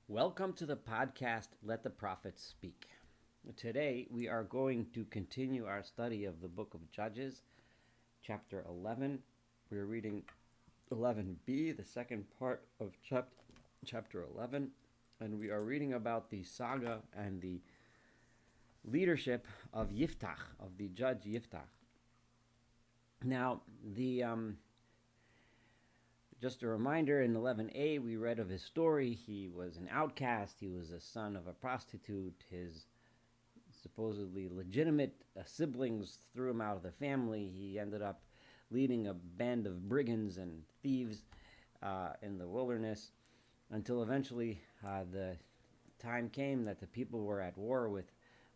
Welcome to the podcast, Let the Prophets Speak. Today we are going to continue our study of the book of Judges, chapter 11. We're reading 11b, the second part of chapter 11, and we are reading about the saga and the leadership of Yiftach, of the judge Yiftach. Now, just a reminder, in 11a, we read of his story. He was an outcast. He was a son of a prostitute. His supposedly legitimate siblings threw him out of the family. He ended up leading a band of brigands and thieves in the wilderness until eventually the time came that the people were at war with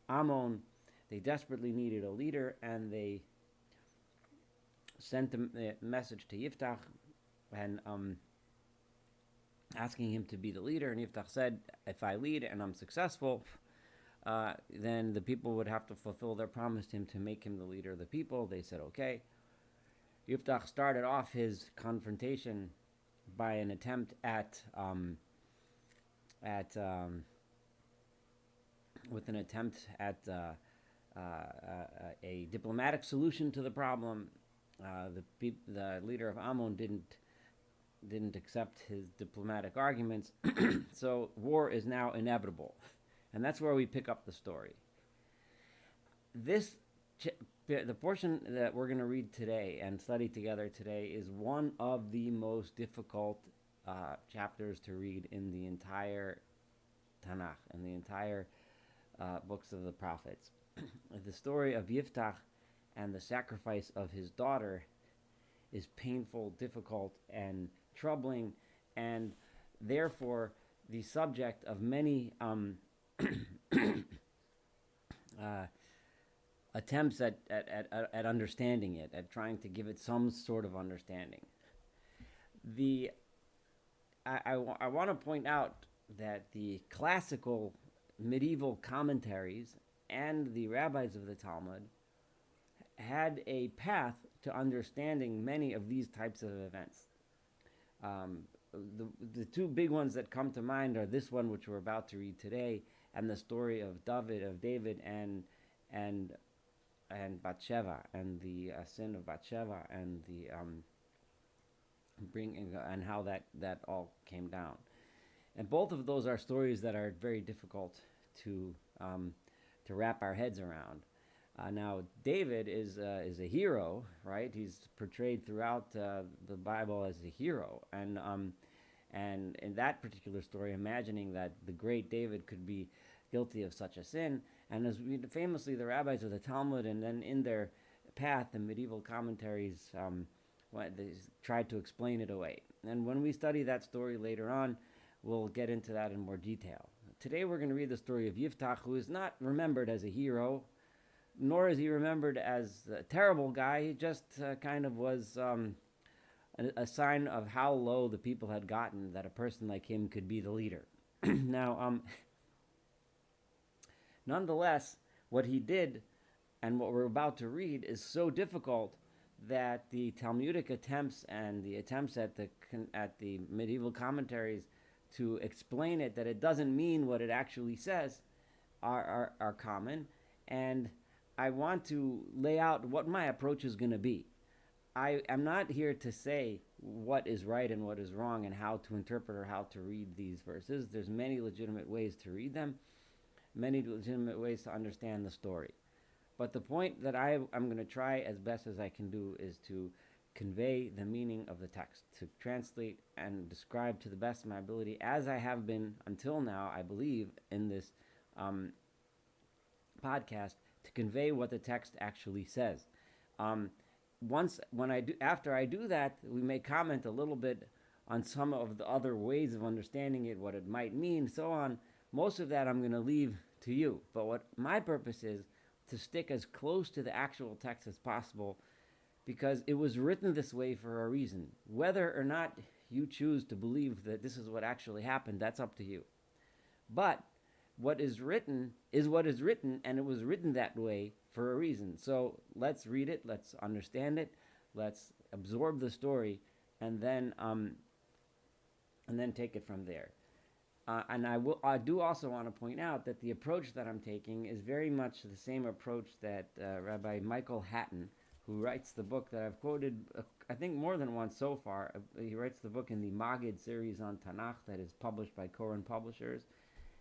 Ammon. They desperately needed a leader, and they sent a message to Yiftach and asking him to be the leader. And Yiftach said, if I lead and I'm successful, then the people would have to fulfill their promise to him to make him the leader of the people. They said, okay. Yiftach started off his confrontation by an attempt at a diplomatic solution to the problem. The leader of Ammon didn't accept his diplomatic arguments, so war is now inevitable, and that's where we pick up the story. The portion that we're going to read today and study together today is one of the most difficult chapters to read in the entire Tanach, in the entire books of the prophets. The story of Yiftach and the sacrifice of his daughter is painful, difficult, and troubling, and therefore the subject of many attempts at understanding it, at trying to give it some sort of understanding. I want to point out that the classical medieval commentaries and the rabbis of the Talmud had a path to understanding many of these types of events. The two big ones that come to mind are this one, which we're about to read today, and the story of David and Bathsheba, and the sin of Bathsheba, and the and how that all came down. And both of those are stories that are very difficult to wrap our heads around. Now, David is a hero, right? He's portrayed throughout the Bible as a hero, and in that particular story, imagining that the great David could be guilty of such a sin, and as famously the rabbis of the Talmud, and then in their path, the medieval commentaries, they tried to explain it away. And when we study that story later on, we'll get into that in more detail. Today, we're going to read the story of Yiftach, who is not remembered as a hero, nor is he remembered as a terrible guy. He just kind of was a sign of how low the people had gotten, that a person like him could be the leader. Now, nonetheless, what he did and what we're about to read is so difficult that the Talmudic attempts and the attempts at the medieval commentaries to explain it, that it doesn't mean what it actually says, are common. And I want to lay out what my approach is going to be. I am not here to say what is right and what is wrong and how to interpret or how to read these verses. There's many legitimate ways to read them, many legitimate ways to understand the story. But the point that I'm going to try as best as I can do is to convey the meaning of the text, to translate and describe to the best of my ability, as I have been until now, I believe, in this podcast, to convey what the text actually says. After I do that, we may comment a little bit on some of the other ways of understanding it, what it might mean, so on. Most of that I'm going to leave to you. But what my purpose is to stick as close to the actual text as possible, because it was written this way for a reason. Whether or not you choose to believe that this is what actually happened, that's up to you. But what is written is what is written, and it was written that way for a reason. So let's read it, let's understand it, let's absorb the story, and then take it from there. I do also want to point out that the approach that I'm taking is very much the same approach that Rabbi Michael Hatton, who writes the book that I've quoted, I think more than once so far. He writes the book in the Magid series on Tanach that is published by Koren Publishers,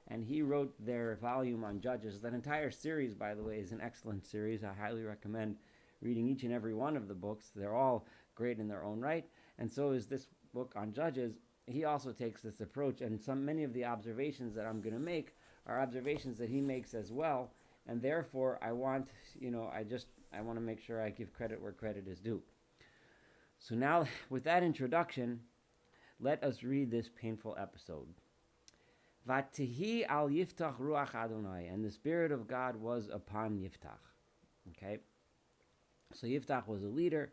and he wrote their volume on Judges. That entire series, by the way, is an excellent series. I highly recommend reading each and every one of the books. They're all great in their own right, and so is this book on Judges. He also takes this approach, and many of the observations that I'm going to make are observations that he makes as well, and therefore I want to make sure I give credit where credit is due. So now, with that introduction, let us read this painful episode. Vatihi al Yiftach ruach Adonai, and the Spirit of God was upon Yiftach. Okay, so Yiftach was a leader.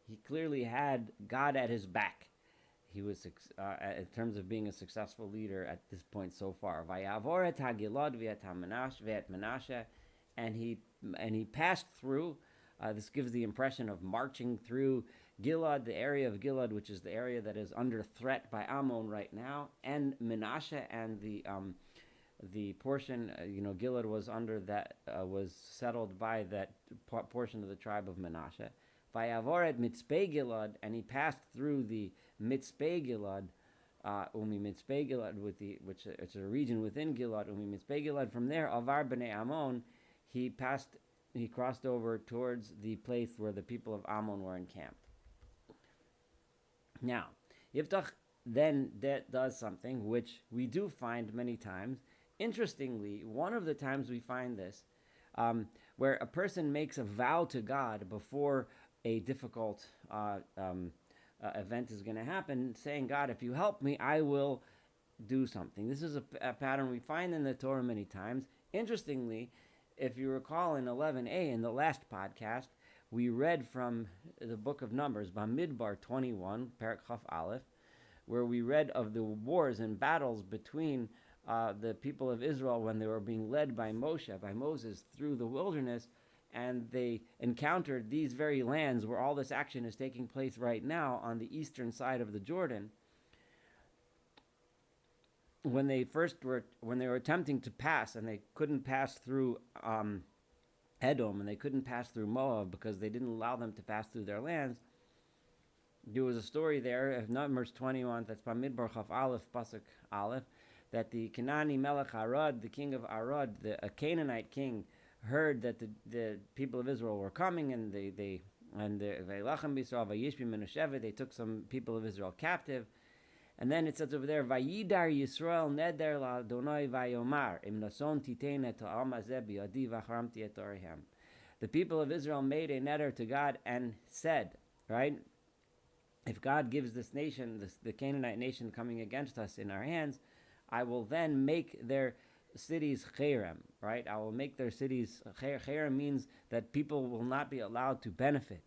He clearly had God at his back. He was, in terms of being a successful leader at this point so far. Vayavor et hagilad v'et Menashe, and he passed through. This gives the impression of marching through Gilad, the area of Gilad, which is the area that is under threat by Ammon right now, and Menashe, and the portion, Gilad was under that, was settled by that portion of the tribe of Menashe. Vayavoret Mitzpeh Gilad, and he passed through the Mitzpeh Gilad, Mitzpeh Gilad, which it's a region within Gilad, Mitzpeh Gilad. From there, Avar Bnei Ammon, he crossed over towards the place where the people of Ammon were encamped. Now, Yiftach then does something which we do find many times. Interestingly, one of the times we find this, where a person makes a vow to God before a difficult event is going to happen, saying, God, if you help me, I will do something. This is a pattern we find in the Torah many times. Interestingly, if you recall in 11a, in the last podcast, we read from the book of Numbers, Bamidbar 21, Perek Chaf Aleph, where we read of the wars and battles between the people of Israel when they were being led by Moses, through the wilderness, and they encountered these very lands where all this action is taking place right now on the eastern side of the Jordan. When they were attempting to pass, and they couldn't pass through Edom, and they couldn't pass through Moab because they didn't allow them to pass through their lands. There was a story there of Numbers 21, that's Bamidbar Chaf Aleph, Pasuk Aleph, that the Kenani Melech Arad, the king of Arad, a Canaanite king, heard that the people of Israel were coming, and they took some people of Israel captive. And then it says over there, Vayidar Yisrael neder la Adonai vayomar im nason titein et ha'am hazeh biyadi v'achramti et orihem. The people of Israel made a neder to God and said, right, if God gives this nation, the Canaanite nation coming against us in our hands, I will then make their cities cherem, right? I will make their cities cherem means that people will not be allowed to benefit.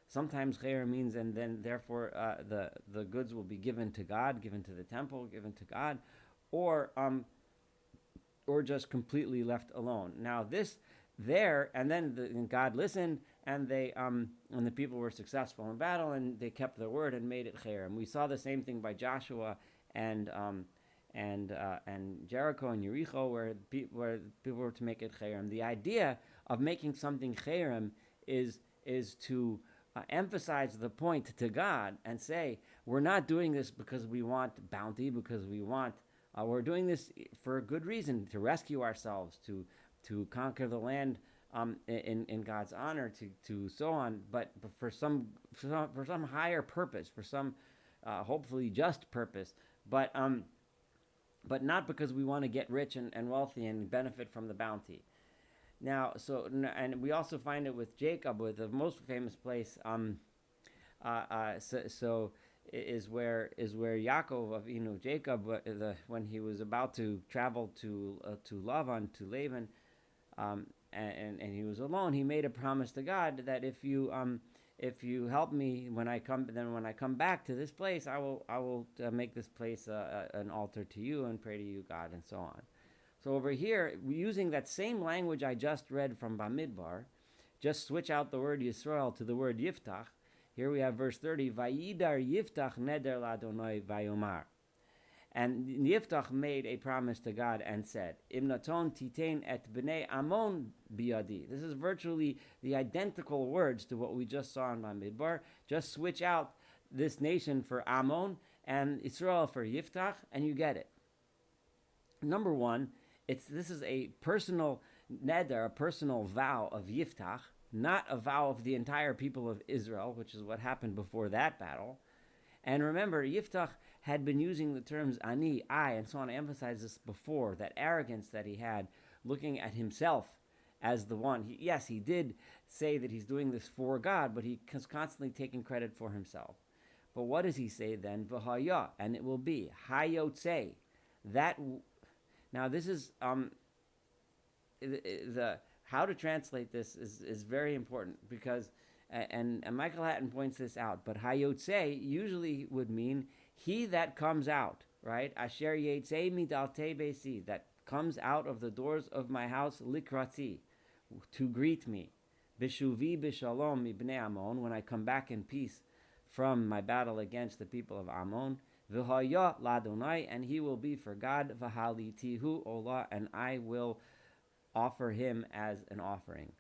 Sometimes cherem means, and then therefore the goods will be given to God, given to the temple, given to God, or just completely left alone. Now this there, and then God listened, and and the people were successful in battle, and they kept their word and made it cherem. We saw the same thing by Joshua and Jericho and Jericho, where people were to make it cherem. The idea of making something cherem is to emphasize the point to God and say, we're not doing this because we want bounty, because we're doing this for a good reason, to rescue ourselves, to conquer the land in God's honor, to so on, but for some higher purpose, for some hopefully just purpose, but not because we want to get rich and wealthy and benefit from the bounty. Now, and we also find it with Jacob, with the most famous place. Is where Yaakov, Jacob, when he was about to travel to Laban, and he was alone, he made a promise to God that if you help me when I come back to this place, I will make this place an altar to you and pray to you, God, and so on. So over here, using that same language I just read from Bamidbar, just switch out the word Yisrael to the word Yiftach. Here we have verse 30, Vayidar Yiftach neder l'Adonai vayomar. And Yiftach made a promise to God and said, Im naton titain et bnei Amon biadi. This is virtually the identical words to what we just saw in Bamidbar. Just switch out this nation for Ammon and Israel for Yiftach, and you get it. Number one, this is a personal neder, a personal vow of Yiftach, not a vow of the entire people of Israel, which is what happened before that battle. And remember, Yiftach had been using the terms ani, I, and so on. I emphasized this before, that arrogance that he had, looking at himself as the one. Yes, he did say that he's doing this for God, but he was constantly taking credit for himself. But what does he say then? V'haya, and it will be hayotze. Now this is the how to translate this is very important, because and Michael Hatton points this out. But hayotze usually would mean he that comes out, right? Asher yetze midalte beisi, that comes out of the doors of my house, likrati, to greet me. Bishuvi bishalom ibnei Ammon, when I come back in peace from my battle against the people of Ammon. V'haya ladonai, and he will be for God. V'halitihu olah, and I will offer him as an offering.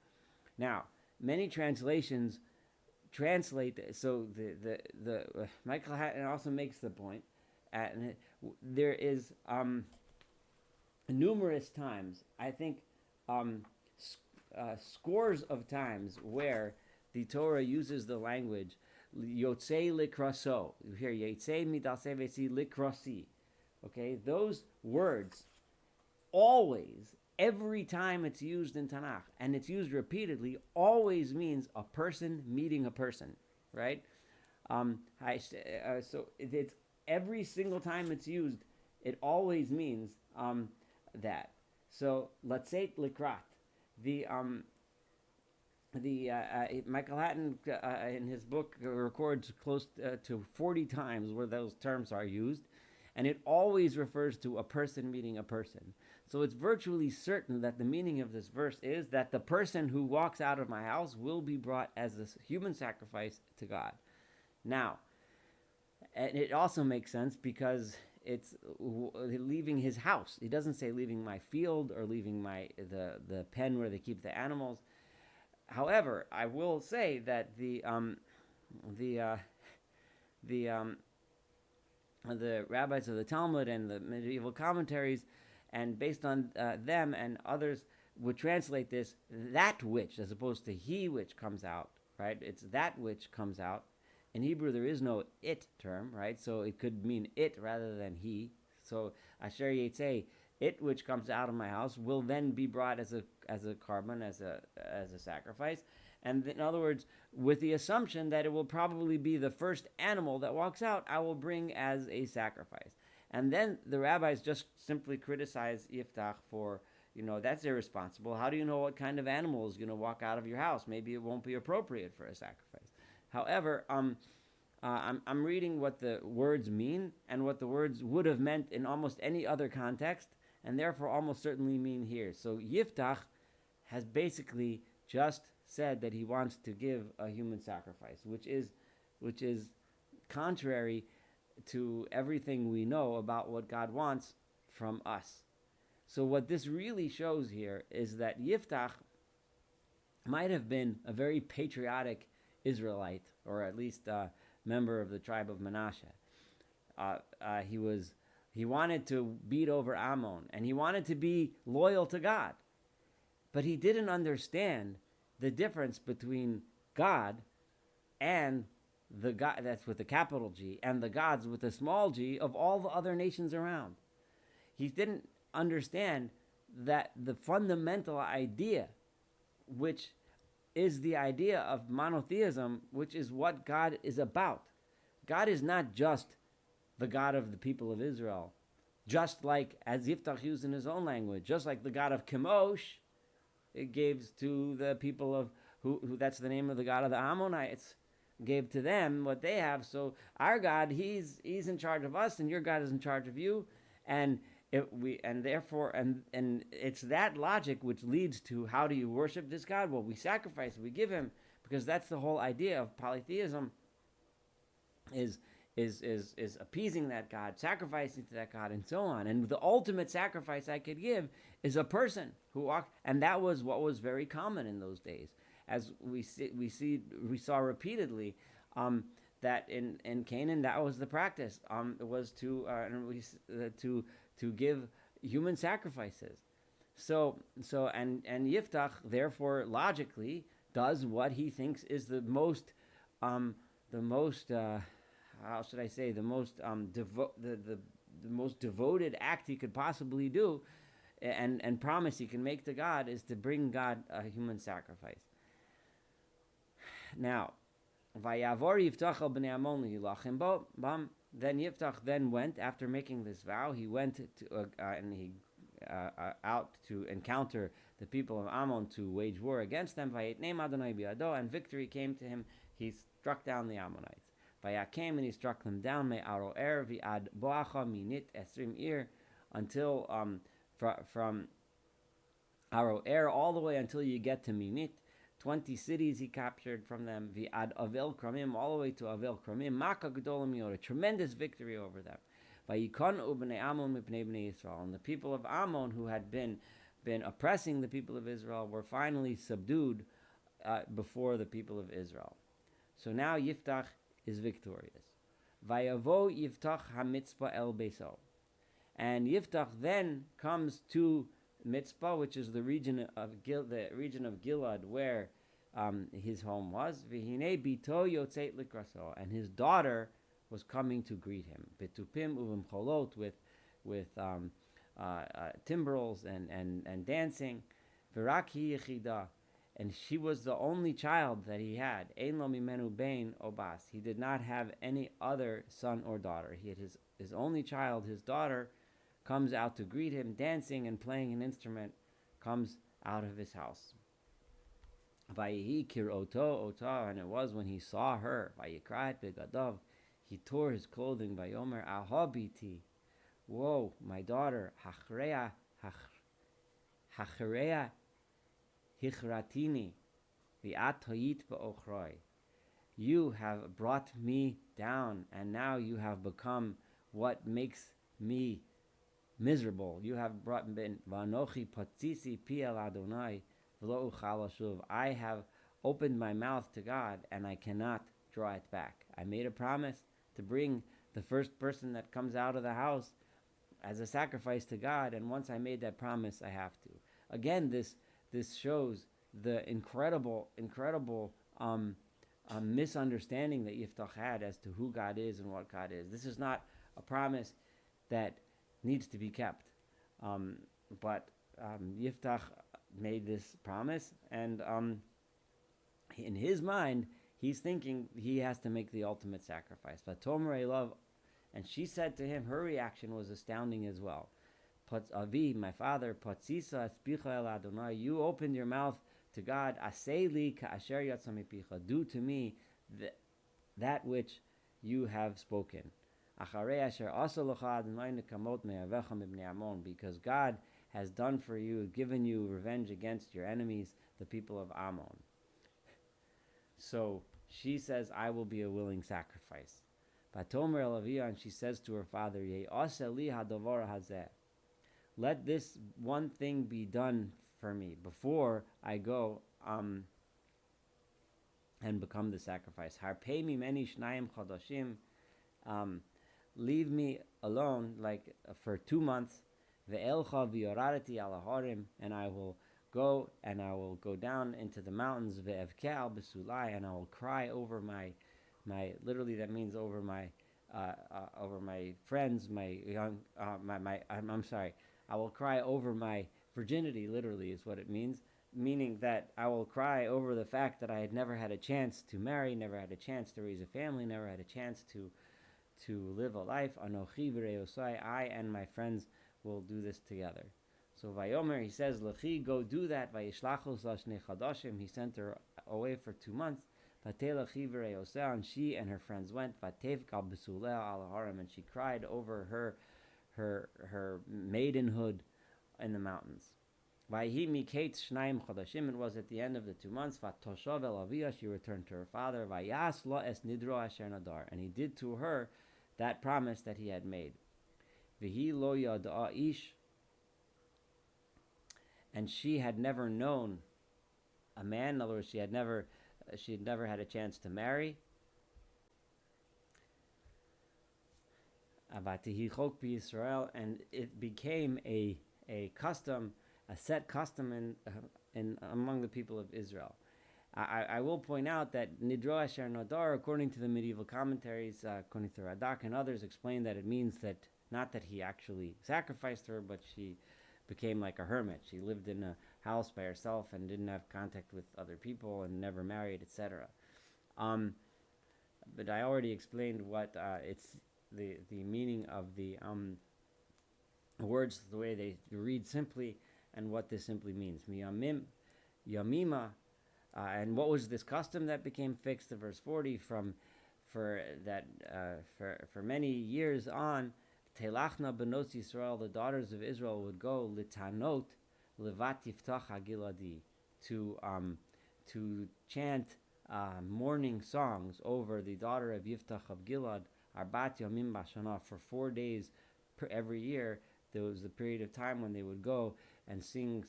Now, many translations translate, so the Michael Hatton also makes the point, and there is numerous times, I think scores of times, where the Torah uses the language Yotzei likraso. You hear Yotzei midasei vesi likrasi. Okay, those words always, every time it's used in Tanakh, and it's used repeatedly, always means a person meeting a person, right? So it's every single time it's used, it always means that. So let's say likrat. Michael Hatton in his book records close to 40 times where those terms are used, and it always refers to a person meeting a person. So it's virtually certain that the meaning of this verse is that the person who walks out of my house will be brought as a human sacrifice to God. Now, and it also makes sense because it's leaving his house. He doesn't say leaving my field or leaving the pen where they keep the animals. However, I will say that the rabbis of the Talmud and the medieval commentaries, and based on them and others, would translate this that which, as opposed to he which comes out, right? It's that which comes out. In Hebrew, there is no it term, right? So it could mean it rather than he. So Asher Yetzei, it which comes out of my house, will then be brought as a carbon, as a sacrifice. And in other words, with the assumption that it will probably be the first animal that walks out, I will bring as a sacrifice. And then the rabbis just simply criticize Yiftach for, that's irresponsible. How do you know what kind of animal is going to walk out of your house? Maybe it won't be appropriate for a sacrifice. However, I'm reading what the words mean and what the words would have meant in almost any other context, and therefore almost certainly mean here. So Yiftach has basically just said that he wants to give a human sacrifice, which is contrary to everything we know about what God wants from us. So what this really shows here is that Yiftach might have been a very patriotic Israelite, or at least a member of the tribe of Manasseh. He wanted to beat over Ammon, and he wanted to be loyal to God. But he didn't understand the difference between God and the God, that's with the capital G, and the gods with the small g of all the other nations around. He didn't understand that the fundamental idea, which is the idea of monotheism, which is what God is about. God is not just the God of the people of Israel, just like, as Yiftach used in his own language, just like the God of Chemosh, it gave to the people of, who that's the name of the God of the Ammonites, gave to them what they have. So our God, he's in charge of us, and your God is in charge of you, and it's that logic which leads to, how do you worship this God? Well, we sacrifice, we give him, because that's the whole idea of polytheism, is is appeasing that God, sacrificing to that God, and so on. And the ultimate sacrifice I could give is a person who walked, and that was what was very common in those days, as we saw repeatedly. That in Canaan, that was the practice. It was to give human sacrifices. And Yiftach therefore logically does what he thinks is the most how should I say, the most the most devoted act he could possibly do, and promise he can make to God, is to bring God a human sacrifice. Now, Vayavor Yiftach al bnei Ammon lihilachem bam. Then Yiftach then went, after making this vow, he went to out to encounter the people of Ammon, to wage war against them. Vayetneim Adonai biado, and victory came to him. He struck down the Ammonites. Vayakem, and he struck them down. Me aroer viad boacha minit esrim ir, until from Aroer all the way until you get to Minit. 20 cities he captured from them. Viad Avel Kramim, all the way to Avel Kramim. Maka Gedolim Yor, a tremendous victory over them. Vayikon ubnei Ammon mipnei bnei Yisrael, and the people of Ammon, who had been oppressing the people of Israel, were finally subdued before the people of Israel. So now Yiftach is victorious. Vayavo Yiftach hamitzpah el Beiso, and Yiftach then comes to Mitzpah, which is the region of Gilad, where his home was. V'hinei bito yotzeit likraso, and his daughter was coming to greet him. Betupim uvim cholot, with timbrels and dancing. V'rak hi yechida, and she was the only child that he had. Ein lo mimenu bein obas, he did not have any other son or daughter. He had his only child, his daughter, comes out to greet him, dancing and playing an instrument, comes out of his house. Vayihi kir oto ota, and it was when he saw her, vayikrat begadav, he tore his clothing, vayomer ahabiti, whoa, my daughter, hachreya hichratini, vi'at hoyit ba'ochroi, you have brought me down, and now you have become what makes me miserable. You have brought been vanochi patzisi pi el Adonai v'lo uchal ashuv. I have opened my mouth to God, and I cannot draw it back. I made a promise to bring the first person that comes out of the house as a sacrifice to God, and once I made that promise, I have to. Again, this shows the incredible misunderstanding that Yiftach had as to who God is and what God is. This is not a promise that needs to be kept. But Yiftach made this promise, and in his mind, he's thinking he has to make the ultimate sacrifice. Vatomer love, and she said to him, her reaction was astounding as well. Pat Avi, my father, Patsisa espicha el Adonai, you opened your mouth to God. Aseli ka asher yatsa mipicha, do to me that which you have spoken. Because God has done for you, given you revenge against your enemies, the people of Ammon. So she says, I will be a willing sacrifice. And she says to her father, let this one thing be done for me before I go and become the sacrifice. Leave me alone, like for 2 months. And I will go down into the mountains, and I will cry over my literally that means over my friends, my young I'm sorry. I will cry over my virginity, literally is what it means, meaning that I will cry over the fact that I had never had a chance to marry, never had a chance to raise a family, never had a chance to live a life. Anochi v'reosai, I and my friends will do this together. So Vayomer, he says, Lechi, go do that. Vayishlachos lashne chadashim, he sent her away for 2 months. Vatelechi v'reosai, and she and her friends went. Vatevkal b'suleh al harim, and she cried over her maidenhood in the mountains. Vayhi miketz shnayim chadashim, it was at the end of the 2 months. Vatoshav el aviyah, she returned to her father. Vayas lo es nidro asher nadar, and he did to her that promise that he had made. V'hi lo yada'a ish, and she had never known a man. In other words, she had never had a chance to marry. Avatihi chok b'Yisrael, and it became a custom, a set custom in among the people of Israel. I will point out that Nidro Asher Nadar, according to the medieval commentaries, according to Radak and others, explain that it means that not that he actually sacrificed her, but she became like a hermit. She lived in a house by herself and didn't have contact with other people and never married, etc. But I already explained what it's the meaning of the words, the way they read simply, and what this simply means. Miyamim, Yamima. And what was this custom that became fixed in verse 40 for many years on? Telachna benos Yisrael, the daughters of Israel would go litanot levat Yiftach hagiladi, to chant mourning songs over the daughter of Yiftach of Gilad, arbat yomim bashana, for 4 days every year. There was a period of time when they would go and sing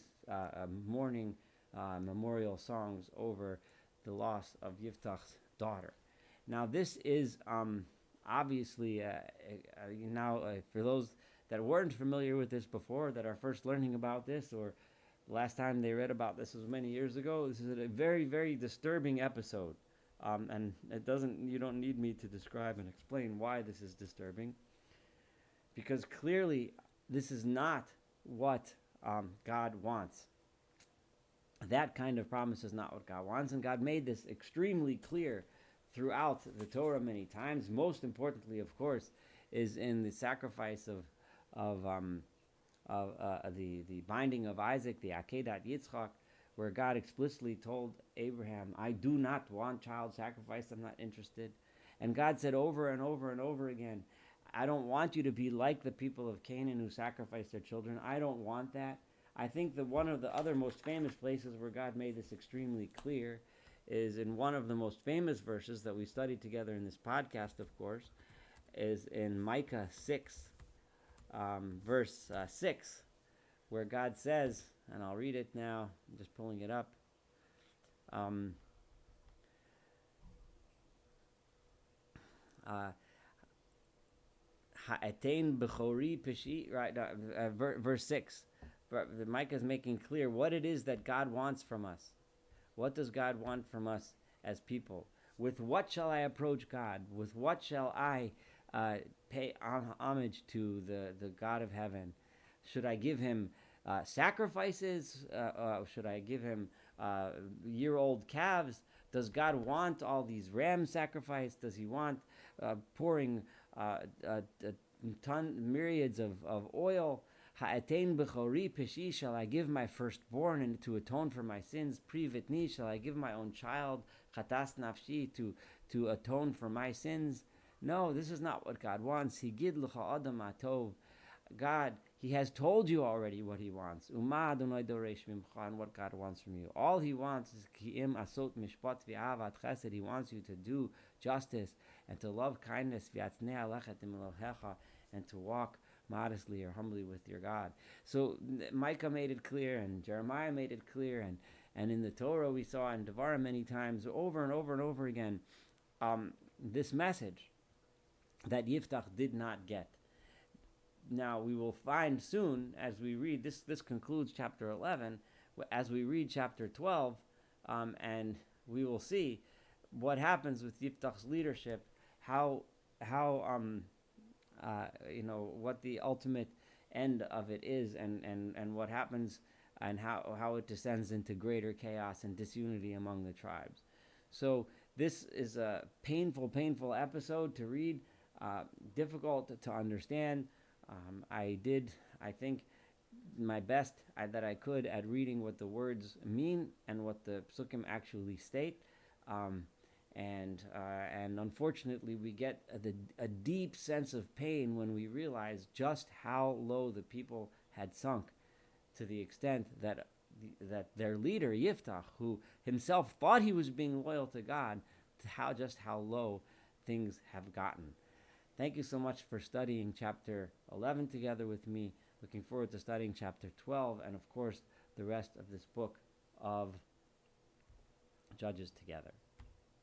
mourning memorial songs over the loss of Yiftach's daughter. Now, this is obviously for those that weren't familiar with this before, that are first learning about this, or the last time they read about this was many years ago. This is a very, very disturbing episode, and you don't need me to describe and explain why this is disturbing, because clearly this is not what God wants. That kind of promise is not what God wants, and God made this extremely clear throughout the Torah many times. Most importantly, of course, is in the sacrifice of the binding of Isaac, the Akedat Yitzchak, where God explicitly told Abraham, "I do not want child sacrifice. I'm not interested." And God said over and over and over again, "I don't want you to be like the people of Canaan who sacrifice their children. I don't want that." I think that one of the other most famous places where God made this extremely clear is in one of the most famous verses that we studied together in this podcast, of course, is in Micah 6, verse 6, where God says, and I'll read it now, I'm just pulling it up. Ha'etein b'chori peshi, right? Verse 6. But Micah is making clear what it is that God wants from us. What does God want from us as people? With what shall I approach God? With what shall I pay homage to the God of heaven? Should I give him sacrifices? Should I give him year-old calves? Does God want all these ram sacrifice? Does he want pouring myriads of oil? Ha'etein b'chori peshi, shall I give my firstborn and to atone for my sins? Pri vitni, shall I give my own child? Chatas nafshi, to atone for my sins? No, this is not what God wants. Higid l'cha adam atov. God, he has told you already what he wants. Uma Adonai doresh mimcha, and what God wants from you. All he wants is ki'im asot mishpat v'avat chesed. He wants you to do justice and to love kindness, v'yatznei alechet im Elohecha, and to walk modestly or humbly with your God. So Micah made it clear, and Jeremiah made it clear, and in the Torah we saw in Devarim many times, over and over and over again, this message that Yiftach did not get. Now we will find soon, as we read, this concludes chapter 11, as we read chapter 12, and we will see what happens with Yiftach's leadership, what the ultimate end of it is, and what happens, and how it descends into greater chaos and disunity among the tribes. So this is a painful episode to read, difficult to understand. I think, my best that I could at reading what the words mean and what the psukim actually state. And unfortunately, we get a deep sense of pain when we realize just how low the people had sunk, to the extent that their leader Yiftach, who himself thought he was being loyal to God, how low things have gotten. Thank you so much for studying chapter 11 together with me. Looking forward to studying chapter 12 and, of course, the rest of this book of Judges together.